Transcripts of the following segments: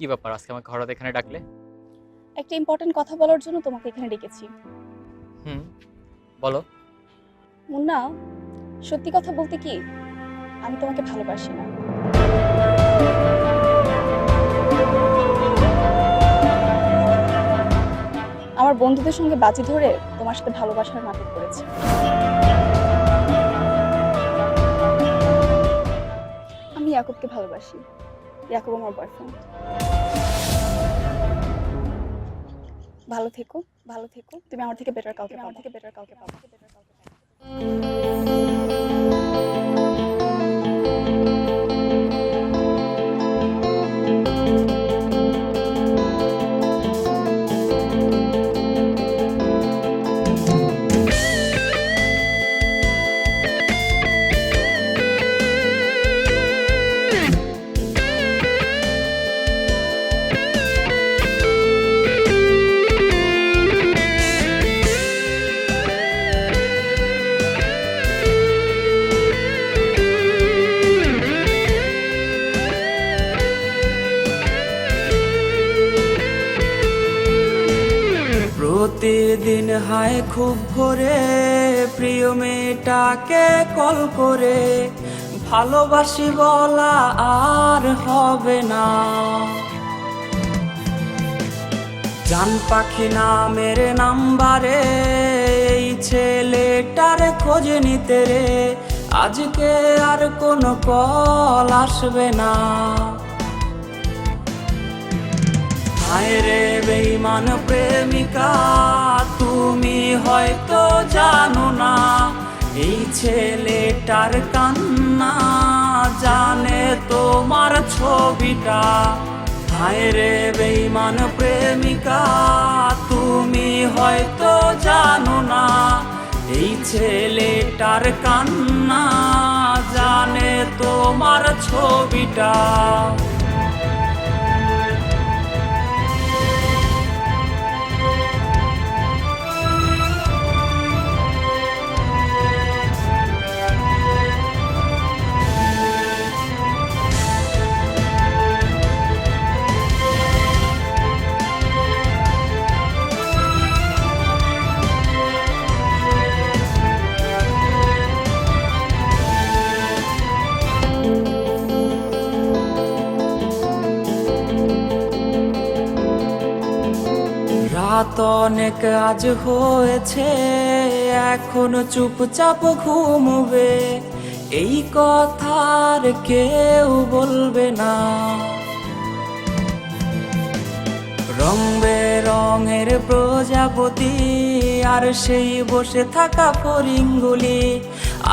কি ব্যাপার আজকে আমাকে হঠাৎ এখানে ডাকলে? একটা ইম্পর্টেন্ট কথা বলার জন্য তোমাকে এখানে ডেকেছি। হুম, বলো। মুন্না, সত্যি কথা বলতে কি, আমি তোমাকে ভালোবাসি না। আমার বন্ধুদের সঙ্গে বাজি ধরে তোমার সাথে ভালোবাসার নাটক করেছি। আমি ইয়াকুবকে ভালোবাসি। ইয়াকুব আমার বয়ফ্রেন্ড। ভালো থেকো, ভালো থেকো। তুমি আমার থেকে বেটার কাউকে পাবে। প্রতিদিন হায় খুব ভোরে প্রিয় মেয়েটাকে কল করে ভালোবাসি বলা আর হবে না। জান পাখি নামের নাম্বারে এই ছেলেটার খোঁজ নিতে রে আজকে আর কোনো কল আসবে না। হায় রে বেঈমান প্রেমিকা, তুমি হয়তো জানো না এই ছেলেটার কান্না জানে তোমার ছবিটা। হায় রে বেঈমান প্রেমিকা, তুমি হয়তো জানো না এই ছেলেটার কান্না জানে তোমার ছবিটা। রাত অনেক আজ হয়েছে, এখন চুপচাপ ঘুমবে, এই কথার কেউ বলবে না। রং বেরঙের প্রজাপতি আর সেই বসে থাকা ফড়িংগুলি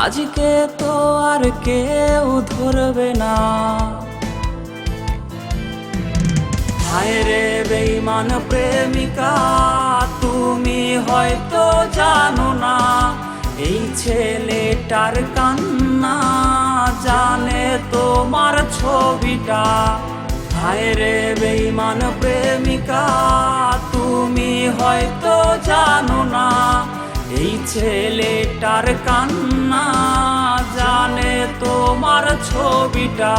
আজকে তো আর কেউ ধরবে না। হায় রে বেঈমান প্রেমিকা, তুমি হয়তো জানো না এই ছেলেটার কান্না জানে তোমার ছবিটা। হায় রে বেঈমান প্রেমিকা, তুমি হয়তো জানো না এই ছেলেটার কান্না জানে তোমার ছবিটা।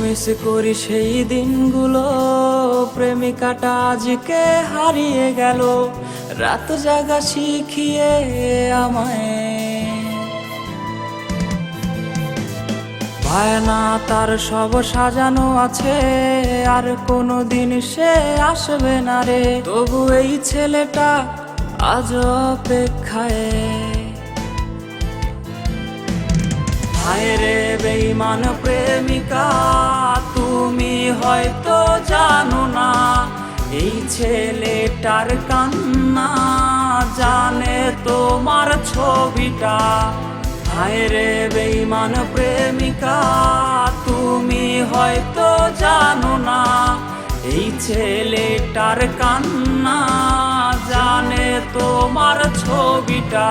মিস করি সেই দিনগুলো, প্রেমিকাটা আজকে হারিয়ে গেল, রাত জাগা শিখিয়ে আমায়। বায়না তার সব সাজানো আছে, আর কোনো দিন সে আসবে না রে, তবু এই ছেলেটা আজ অপেক্ষায়। হায় রে বেঈমান প্রেমিকা, তুমি হয়তো জানো না এই ছেলেটার কান্না জানে তোমার ছবিটা। হায় রে বেঈমান প্রেমিকা, তুমি হয়তো জানো না এই ছেলেটার কান্না জানে তোমার ছবিটা।